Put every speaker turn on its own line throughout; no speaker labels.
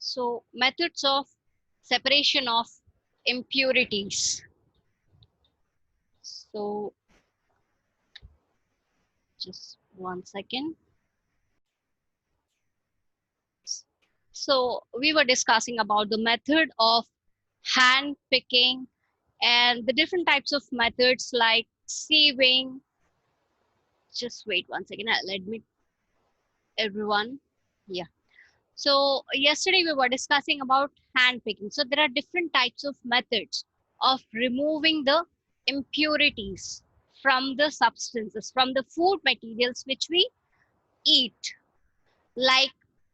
So methods of separation of impurities. So just 1 second. So we were discussing about the method of hand picking and the different types of methods like sieving. Just wait 1 second. Let me everyone. Yeah. So yesterday we were discussing about hand picking. So there are different types of methods of removing the impurities from the substances, from the food materials which we eat. Like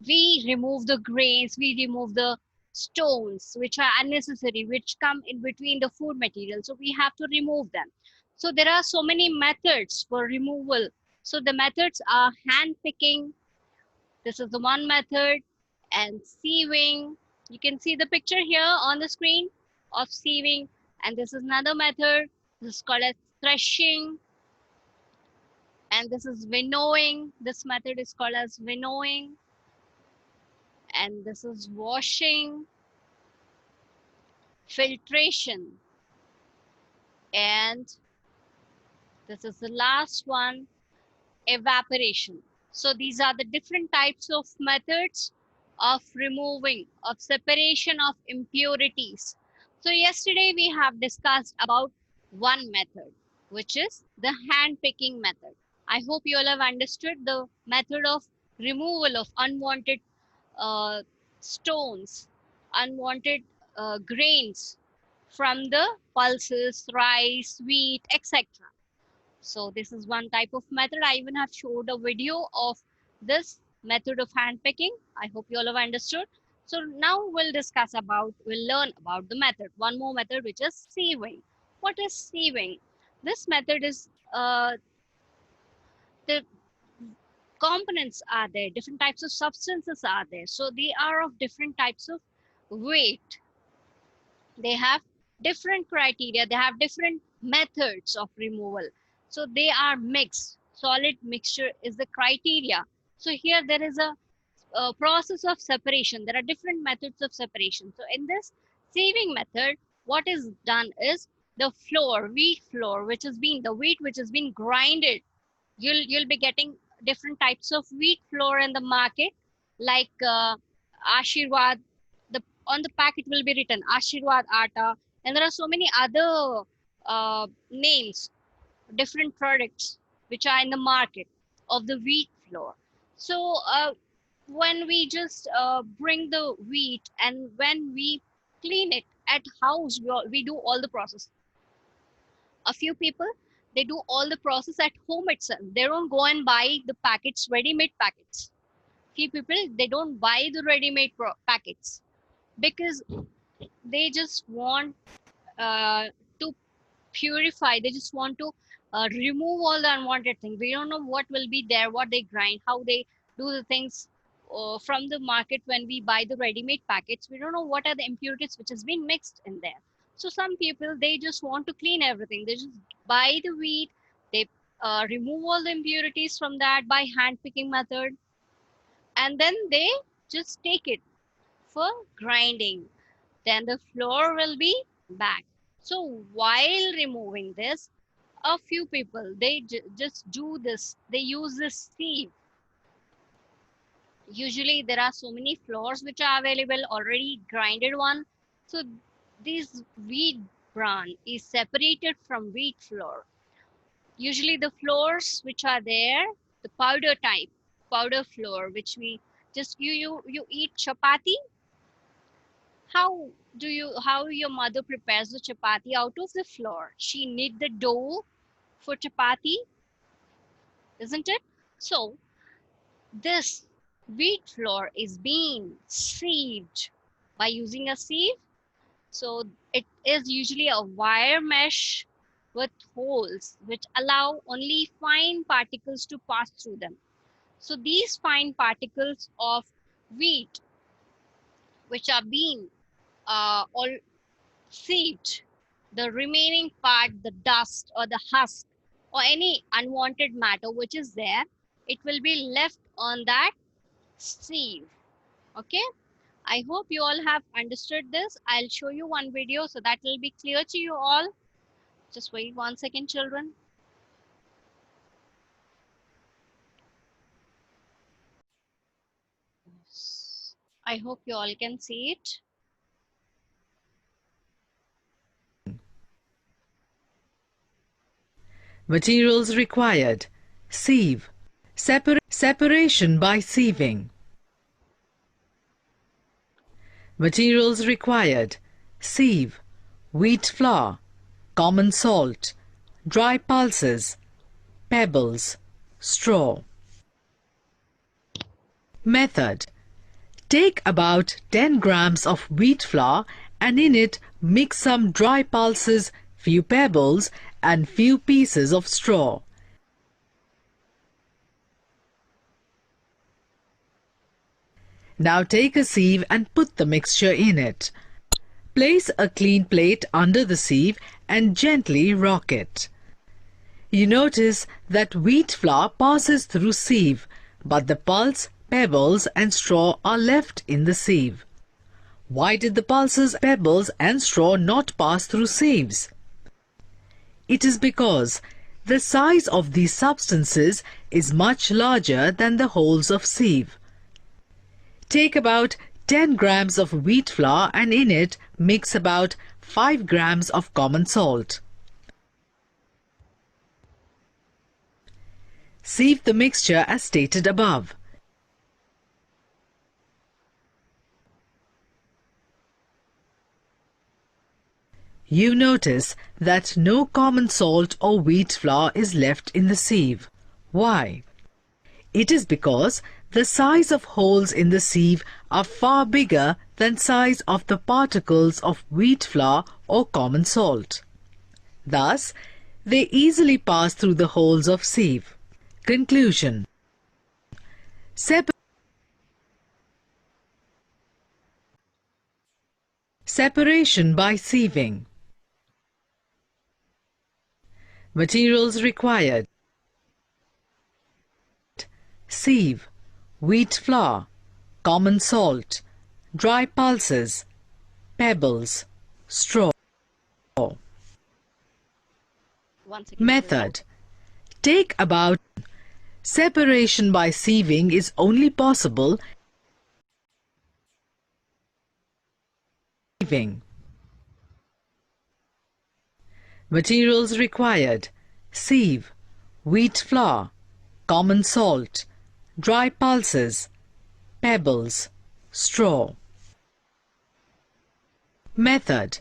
we remove the grains, we remove the stones which are unnecessary, which come in between the food material. So we have to remove them. So there are so many methods for removal. So the methods are hand picking. This is the one method, and sieving. You can see the picture here on the screen of sieving. And this is another method. This is called as threshing. And this is winnowing. This method is called as winnowing. And this is washing, filtration. And this is the last one, evaporation. So these are the different types of methods of removing, of separation of impurities. So yesterday we have discussed about one method, which is the hand picking method. I hope you all have understood the method of removal of unwanted uh, stones, unwanted grains from the pulses, rice, wheat, etc. So this is one type of method. I even have showed a video of this method of hand picking. I hope you all have understood. So now we'll learn about the method. One more method, which is sieving. What is sieving? This method is the components are there, different types of substances are there. So they are of different types of weight. They have different criteria, they have different methods of removal. So they are mixed. Solid mixture is the criteria. So here there is a process of separation. There are different methods of separation. So in this sieving method, what is done is the flour, wheat flour, which has been the wheat which has been grinded. You'll be getting different types of wheat flour in the market, like Ashirwad. The on the packet will be written Ashirwad Atta, and there are so many other names, different products which are in the market of the wheat flour. So when we just bring the wheat and when we clean it at house, we do all the process. A few people, they do all the process at home itself. They don't go and buy the packets, ready-made packets. Few people, they don't buy the ready-made packets because they just want to purify. They just want to remove all the unwanted things. We don't know what will be there, what they grind, how they do the things from the market. When we buy the ready-made packets, we don't know what are the impurities which has been mixed in there. So some people, they just want to clean everything. They just buy the wheat, they remove all the impurities from that by hand picking method, and then they just take it for grinding. Then the flour will be back. So while removing this, a few people, they just do this. They use this sieve. Usually there are so many flours which are available, already grinded one. So this wheat bran is separated from wheat flour. Usually the flours which are there, the powder type, powder flour, which we just you eat chapati. How your mother prepares the chapati out of the flour? She knead the dough for chapati, isn't it? So this wheat flour is being sieved by using a sieve. So it is usually a wire mesh with holes which allow only fine particles to pass through them. So these fine particles of wheat which are being all sieved, the remaining part, the dust or the husk or any unwanted matter which is there, it will be left on that sieve. Okay. I hope you all have understood this. I'll show you one video so that will be clear to you all. Just wait 1 second, children. I hope you all can see it.
Materials required. Sieve. Separation by sieving. Materials required. Sieve. Wheat flour. Common salt. Dry pulses. Pebbles. Straw. Method. Take about 10 grams of wheat flour and in it mix some dry pulses, few pebbles and few pieces of straw. Now take a sieve and put the mixture in it. Place a clean plate under the sieve and gently rock it. You notice that wheat flour passes through sieve, but the pulse, pebbles and straw are left in the sieve. Why did the pulses, pebbles and straw not pass through sieves? It is because the size of these substances is much larger than the holes of sieve. Take about 10 grams of wheat flour and in it mix about 5 grams of common salt. Sieve the mixture as stated above. You notice that no common salt or wheat flour is left in the sieve. Why? It is because the size of holes in the sieve are far bigger than size of the particles of wheat flour or common salt. Thus, they easily pass through the holes of sieve. Conclusion. Separation by sieving. Materials required. Sieve, wheat flour, common salt, dry pulses, pebbles, straw. Method. Take about. Separation by sieving is only possible. Sieving. Materials required. Sieve, wheat flour, common salt, dry pulses, pebbles, straw. Method.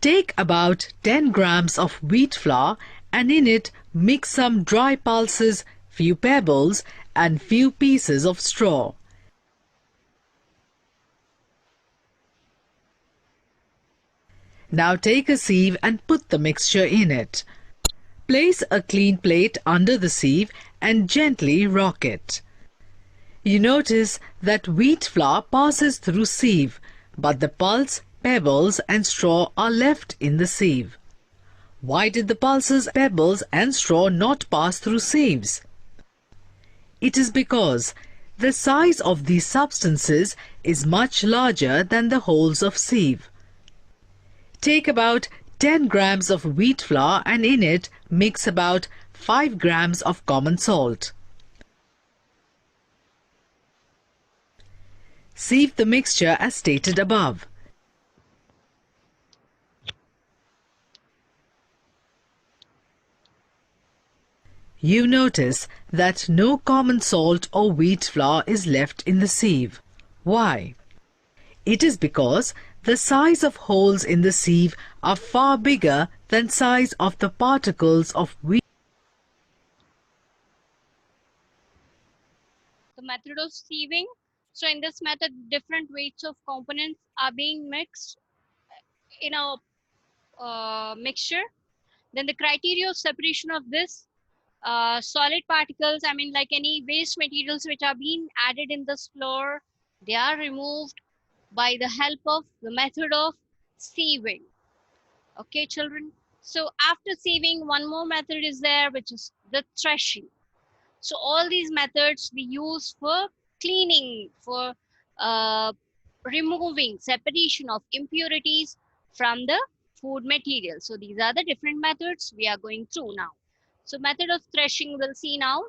Take about 10 grams of wheat flour and in it mix some dry pulses, few pebbles and few pieces of straw. Now take a sieve and put the mixture in it. Place a clean plate under the sieve and gently rock it. You notice that wheat flour passes through sieve, but the pulse, pebbles and straw are left in the sieve. Why did the pulses, pebbles and straw not pass through sieves? It is because the size of these substances is much larger than the holes of sieve. Take about 10 grams of wheat flour and in it mix about 5 grams of common salt. Sieve the mixture as stated above. You notice that no common salt or wheat flour is left in the sieve. Why? It is because the size of holes in the sieve are far bigger than size of the particles of wheat.
The method of sieving. So in this method, different weights of components are being mixed in a mixture. Then the criteria of separation of this solid particles, I mean like any waste materials which are being added in this floor, they are removed by the help of the method of sieving. Okay, children. So after sieving, one more method is there, which is the threshing. So all these methods we use for cleaning, for uh, removing separation of impurities from the food material. So these are the different methods we are going through now. So method of threshing we'll see now.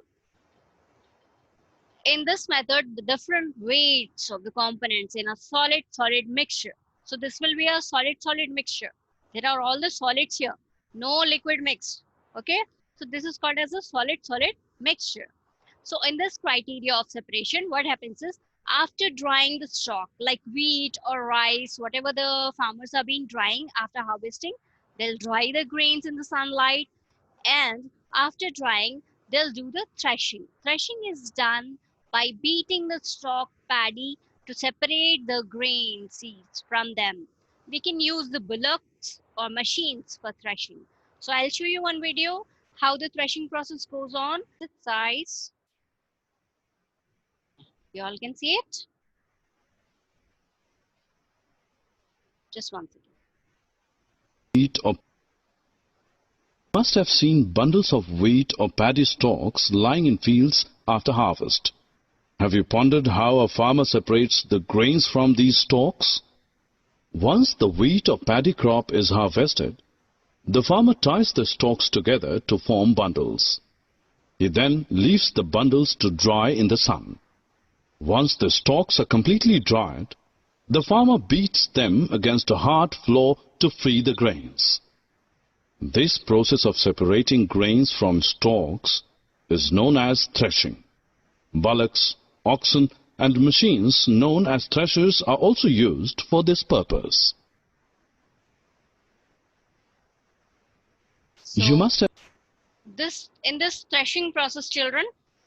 In this method, the different weights of the components in a solid-solid mixture. So this will be a solid-solid mixture. There are all the solids here, no liquid mixed. Okay, so this is called as a solid-solid mixture. So in this criteria of separation, what happens is after drying the stock, like wheat or rice, whatever the farmers have been drying after harvesting, they'll dry the grains in the sunlight, and after drying they'll do the threshing. Threshing is done by beating the stalk paddy to separate the grain seeds from them. We can use the bullocks or machines for threshing. So I'll show you one video how the threshing process goes on. The size, you all can see it. Just one second.
Wheat or must have seen bundles of wheat or paddy stalks lying in fields after harvest. Have you pondered how a farmer separates the grains from these stalks? Once the wheat or paddy crop is harvested, the farmer ties the stalks together to form bundles. He then leaves the bundles to dry in the sun. Once the stalks are completely dried, the farmer beats them against a hard floor to free the grains. This process of separating grains from stalks is known as threshing. Bullocks, oxen, and machines known as threshers are also used for this purpose. You
So
must have
in this threshing process, children,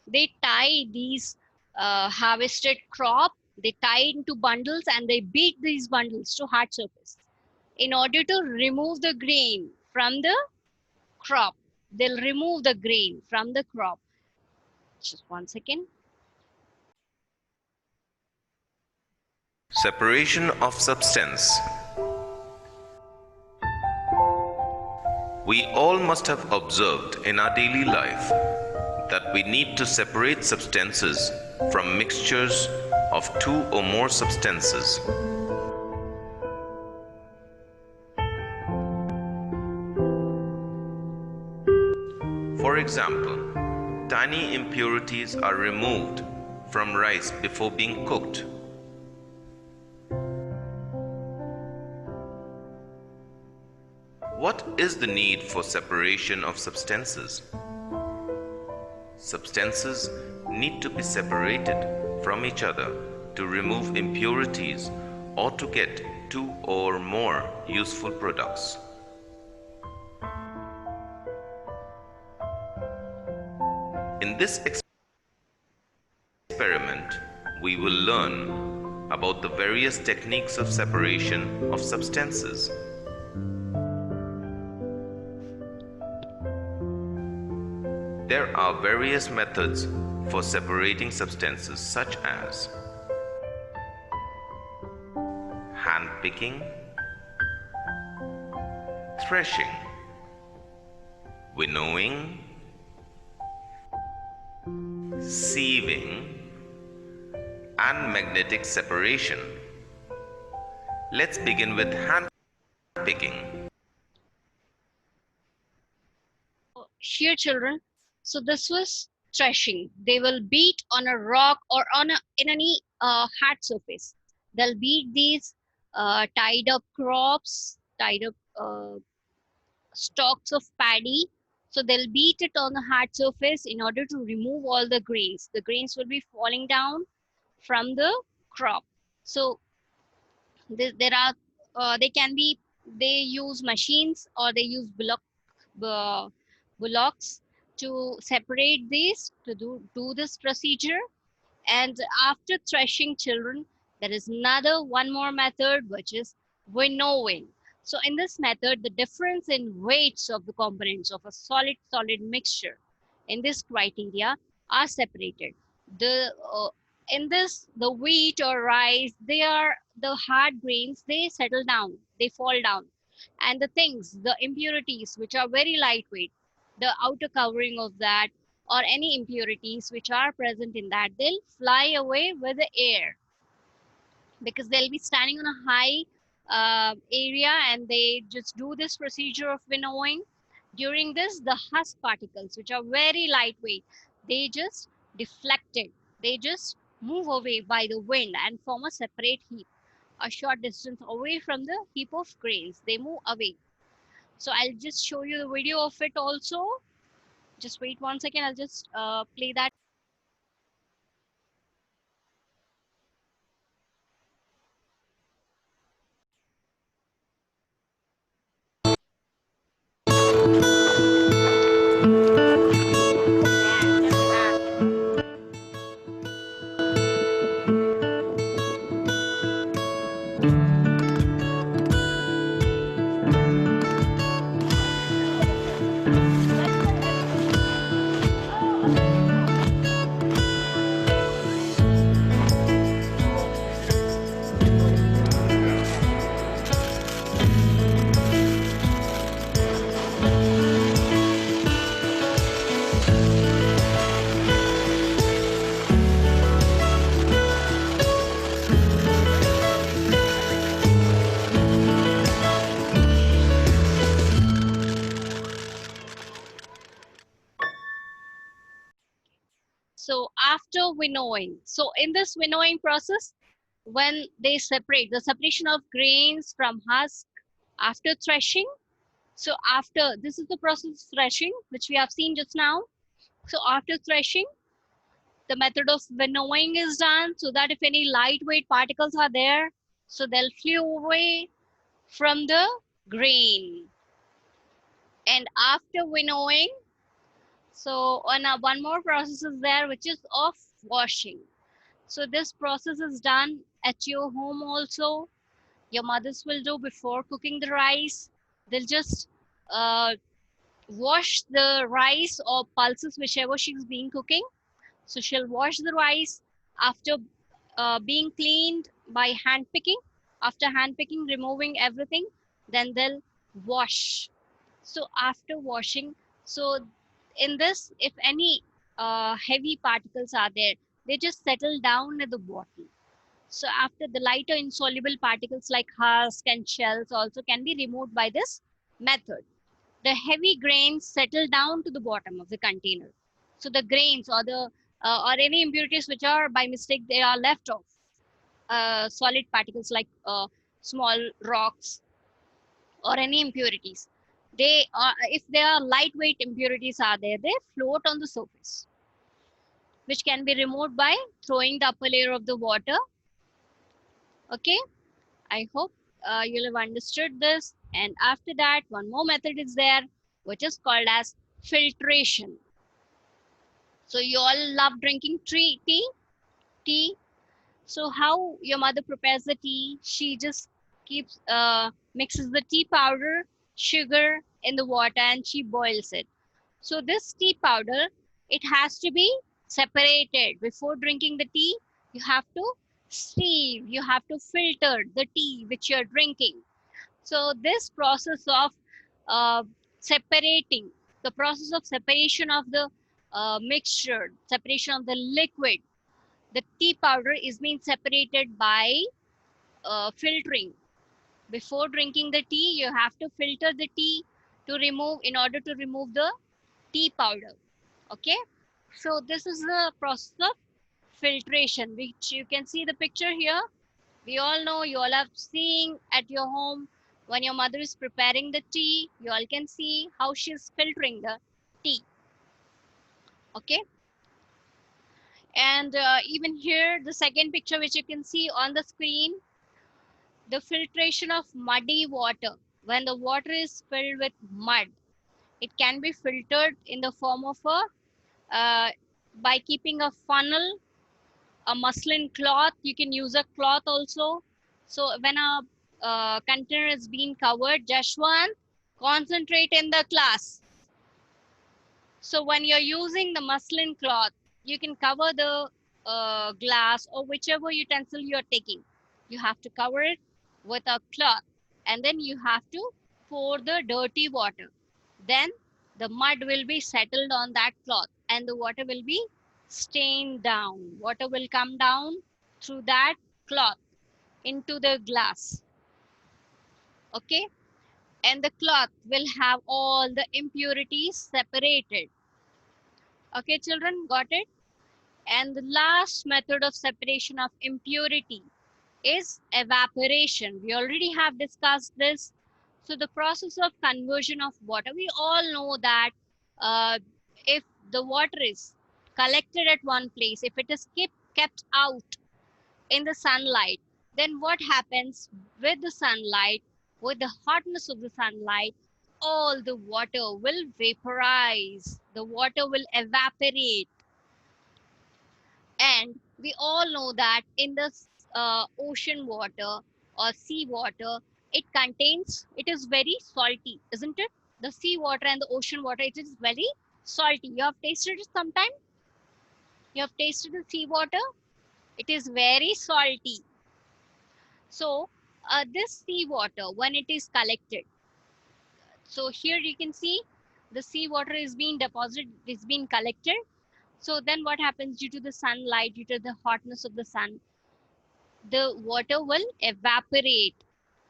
they tie these harvested crop, they tie it into bundles and they beat these bundles to hard surface in order to remove the grain from the crop. They'll remove the grain from the crop. Just one second.
Separation of substance. We all must have observed in our daily life that we need to separate substances from mixtures of two or more substances. For example, tiny impurities are removed from rice before being cooked. What is the need for separation of substances? Substances need to be separated from each other to remove impurities or to get two or more useful products. In this experiment, we will learn about the various techniques of separation of substances. There are various methods for separating substances such as hand picking, threshing, winnowing, sieving, and magnetic separation. Let's begin with hand picking.
Here, children, so this was threshing. They will beat on a rock or on in any hard surface. They'll beat these tied up crops, tied up stalks of paddy. So they'll beat it on the hard surface in order to remove all the grains. The grains will be falling down from the crop. So there are they can be, they use machines or they use uh, bullocks to separate these to do this procedure. And after threshing, children, there is another one more method, which is winnowing. So in this method, the difference in weights of the components of a solid-solid mixture in this criteria are separated. The in this, the wheat or rice, they are the hard grains, they settle down, they fall down. And the things, the impurities, which are very lightweight, the outer covering of that, or any impurities which are present in that, they'll fly away with the air. because they'll be standing on a high area, and they just do this procedure of winnowing. During this, the husk particles, which are very lightweight, they just deflected. They just move away by the wind and form a separate heap, a short distance away from the heap of grains. They move away. So I'll just show you the video of it also. Just wait 1 second. I'll just play that. So after winnowing, so in this winnowing process, when they separate, the separation of grains from husk after threshing. So after, this is the process of threshing, which we have seen just now. So after threshing, the method of winnowing is done, so that if any lightweight particles are there, so they'll flew away from the grain. And after winnowing, so one more process is there, which is of washing. So this process is done at your home also. Your mothers will do before cooking the rice. They'll just uh, wash the rice or pulses, whichever she's been cooking. So she'll wash the rice after being cleaned by hand picking. After hand picking, removing everything, then they'll wash. So after washing, so in this, if any heavy particles are there, they just settle down at the bottom. So after, the lighter insoluble particles like husk and shells also can be removed by this method. The heavy grains settle down to the bottom of the container. So the grains or the or any impurities which are by mistake they are left off, solid particles like small rocks or any impurities. They are, if they are lightweight impurities are there, they float on the surface, which can be removed by throwing the upper layer of the water. Okay, I hope you'll have understood this. And after that, one more method is there, which is called as filtration. So you all love drinking tea. So how your mother prepares the tea? She just keeps mixes the tea powder, sugar in the water, and she boils it. So this tea powder, it has to be separated before drinking the tea. You have to sieve, you have to filter the tea which you're drinking. So this process of uh, separating, the process of separation of the mixture, separation of the liquid, the tea powder is being separated by filtering. Before drinking the tea, you have to filter the tea to remove, in order to remove the tea powder. Okay, so this is the process of filtration, which you can see the picture here. We all know, you all have seen at your home when your mother is preparing the tea, you all can see how she's filtering the tea. Okay, and even here, the second picture which you can see on the screen, the filtration of muddy water. When the water is filled with mud, it can be filtered in the form of a by keeping a funnel, a muslin cloth. You can use a cloth also. So when a container is being covered, Jashwant, concentrate in the class. So when you're using the muslin cloth, you can cover the glass or whichever utensil you're taking. You have to cover it with a cloth, and then you have to pour the dirty water. Then the mud will be settled on that cloth and the water will be stained down. Water will come down through that cloth. into the glass. Okay, and the cloth will have all the impurities separated. Okay, children, got it? And the last method of separation of impurity is evaporation. We already have discussed this. So the process of conversion of water, we all know that uh, if the water is collected at one place, if it is kept out in the sunlight, then what happens with the sunlight, with the hotness of the sunlight, all the water will vaporize, the water will evaporate. And we all know that in the ocean water or sea water, it is very salty, isn't it? The sea water and the ocean water, it is very salty. You have tasted it sometime? You have tasted the sea water? It is very salty. So this sea water, when it is collected, so here you can see the sea water is being deposited, is being collected. So then what happens due to the sunlight, due to the hotness of the sun, the water will evaporate.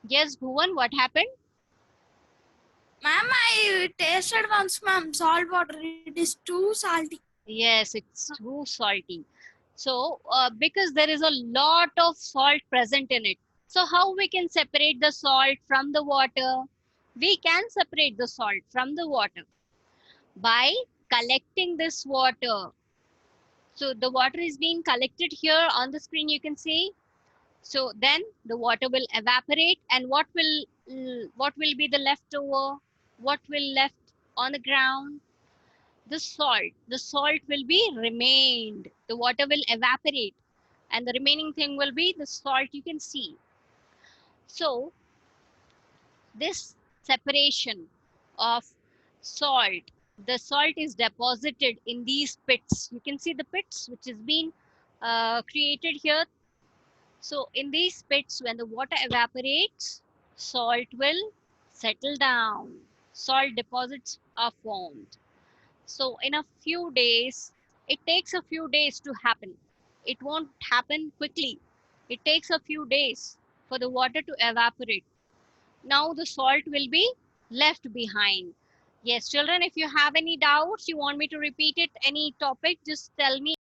Yes, Bhuvan, what happened?
Ma'am, I tasted once, ma'am, salt water. It is too salty.
Yes, it's too salty. So, because there is a lot of salt present in it. So, how we can separate the salt from the water? We can separate the salt from the water by collecting this water. So, the water is being collected here on the screen, you can see. So then the water will evaporate, and what will be the leftover? What will left on the ground? The salt. The salt will be remained. The water will evaporate, and the remaining thing will be the salt you can see. So this separation of salt, the salt is deposited in these pits. You can see the pits which is being created here. So in these pits, when the water evaporates, salt will settle down. Salt deposits are formed. So in a few days, it takes a few days to happen. It won't happen quickly. It takes a few days for the water to evaporate. Now the salt will be left behind. Yes, children, if you have any doubts, you want me to repeat it, any topic, just tell me